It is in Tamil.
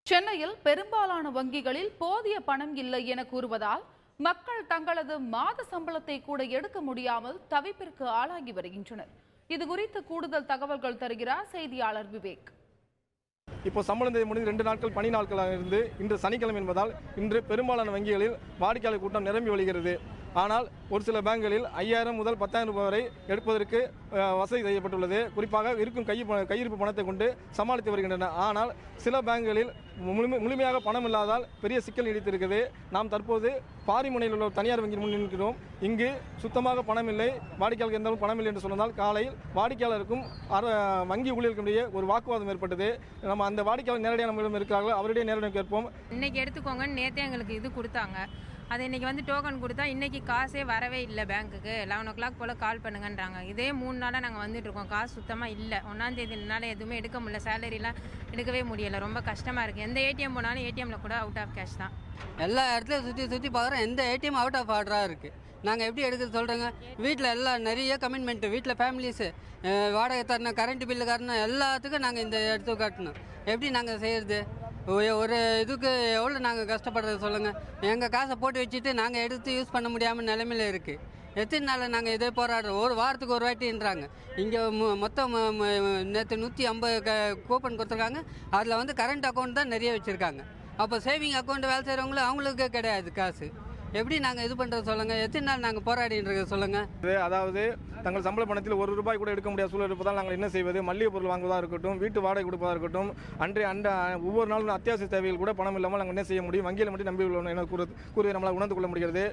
சென்னையில் பெரும்பாலான வங்கிகளில் போதிய பணம் இல்லை என கூறுவதால் மக்கள் தங்களது மாத சம்பளத்தை கூட எடுக்க முடியாமல் தவிப்பிற்கு ஆளாகி வருகின்றனர். இதுகுறித்து கூடுதல் தகவல்கள் தருகிறார் செய்தியாளர் விவேக். இப்போ சம்பளம் தேதி முடிந்து 2 நாட்கள் பணி நாட்களாக இருந்து இன்று சனிக்கிழமை என்பதால் இன்று பெரும்பாலான வங்கிகளில் வாடிக்கையாளர் கூட்டம் நிரம்பி வழிகிறது. ஆனால் ஒரு சில பேங்குகளில் 5000 முதல் 10,000 ரூபாய் வரை எடுப்பதற்கு வசதி செய்யப்பட்டுள்ளது. குறிப்பாக இருக்கும் கையிருப்பு பணத்தை கொண்டு சமாளித்து வருகின்றன. ஆனால் சில பேங்குகளில் முழுமையாக பணம் இல்லாதால் பெரிய சிக்கல் நீடித்திருக்கிறது. நாம் தற்போது பாரிமுனையில் உள்ள தனியார் வங்கி முன் நிற்கிறோம். இங்கு சுத்தமாக பணம் இல்லை, வாடிக்கையாளருக்கு எந்த பணம் இல்லை என்று சொன்னதால் காலையில் வாடிக்கையாளருக்கும் வங்கி ஊழியர்களுடைய ஒரு வாக்குவாதம் ஏற்பட்டது. நம்ம அந்த வாடிக்கையாளர் நேரடியாக நம்மளிடம் இருக்கிறார்கள், அவருடைய நேரடியாக கேட்போம். இன்னைக்கு எடுத்துக்கோங்க, நேற்றே எங்களுக்கு இது கொடுத்தாங்க. அது இன்றைக்கி வந்து டோக்கன் கொடுத்தா இன்றைக்கி காசே வரவே இல்லை. பேங்க்குக்கு 11 o'clock போல் கால் பண்ணுங்கன்றாங்க. இதே 3 நாளாக நாங்கள் வந்துட்டுருக்கோம். காசு சுத்தமாக இல்லை. 1ஆம் தேதினால எதுவுமே எடுக்க முடியல. சேலரிலாம் எடுக்கவே முடியலை. ரொம்ப கஷ்டமாக இருக்குது. எந்த ஏடிஎம் போனாலும் ஏடிஎம்மில் கூட அவுட் ஆஃப் கேஷ் தான். எல்லா இடத்துலையும் சுற்றி பார்க்குறோம். எந்த ஏடிஎம் அவுட் ஆஃப் ஆர்டராக இருக்குது. நாங்கள் எப்படி எடுக்கிறது சொல்கிறேங்க? வீட்டில் எல்லாம் நிறைய கமிட்மெண்ட்டு. வீட்டில் ஃபேமிலிஸு, வாடகை தரணும், கரண்ட் பில்லு காட்டணும், எல்லாத்துக்கும் நாங்கள் இந்த இடத்துக்கு காட்டணும். எப்படி நாங்கள் செய்கிறது? ஒரு இதுக்கு எவ்வளோ நாங்கள் கஷ்டப்படுறது சொல்லுங்கள். எங்கள் காசை போட்டு வச்சுட்டு நாங்கள் எடுத்து யூஸ் பண்ண முடியாமல் நிலைமையில் இருக்குது. எத்தனை நாள் நாங்கள் இதே போராடுறோம்? ஒரு வாரத்துக்கு ஒரு வாட்டின்றாங்க. இங்கே மொத்தம் நேற்று 150 கூப்பன் கொடுத்துருக்காங்க. அதில் வந்து கரண்ட் அக்கௌண்ட் தான் நிறைய வச்சுருக்காங்க. அப்போ சேவிங் அக்கௌண்ட் வேலை செய்கிறவங்களும் அவங்களுக்கு கிடையாது காசு. எப்படி நாங்கள் இது பண்ணுறது சொல்லுங்கள்? எத்தனை நாள் நாங்கள் போராடின்றது சொல்லுங்கள்? அதாவது தங்கள் சம்பள பணத்தில் ₹1 கூட எடுக்க முடியாத சூழல் இருப்பதால் நாங்கள் என்ன செய்வது? மல்லிகை பொருள் வாங்குவதாக இருக்கட்டும், வீட்டு வாடகை கொடுப்பதாக இருக்கட்டும், ஒவ்வொரு நாளும் அத்தியாவசிய தேவைகள் கூட பணம் இல்லாமல் நாங்கள் என்ன செய்ய முடியும்? வங்கியில் மட்டும் நம்பி உள்ளோம் என கூறி நம்மளால் உணர்ந்து கொள்ள முடிகிறது.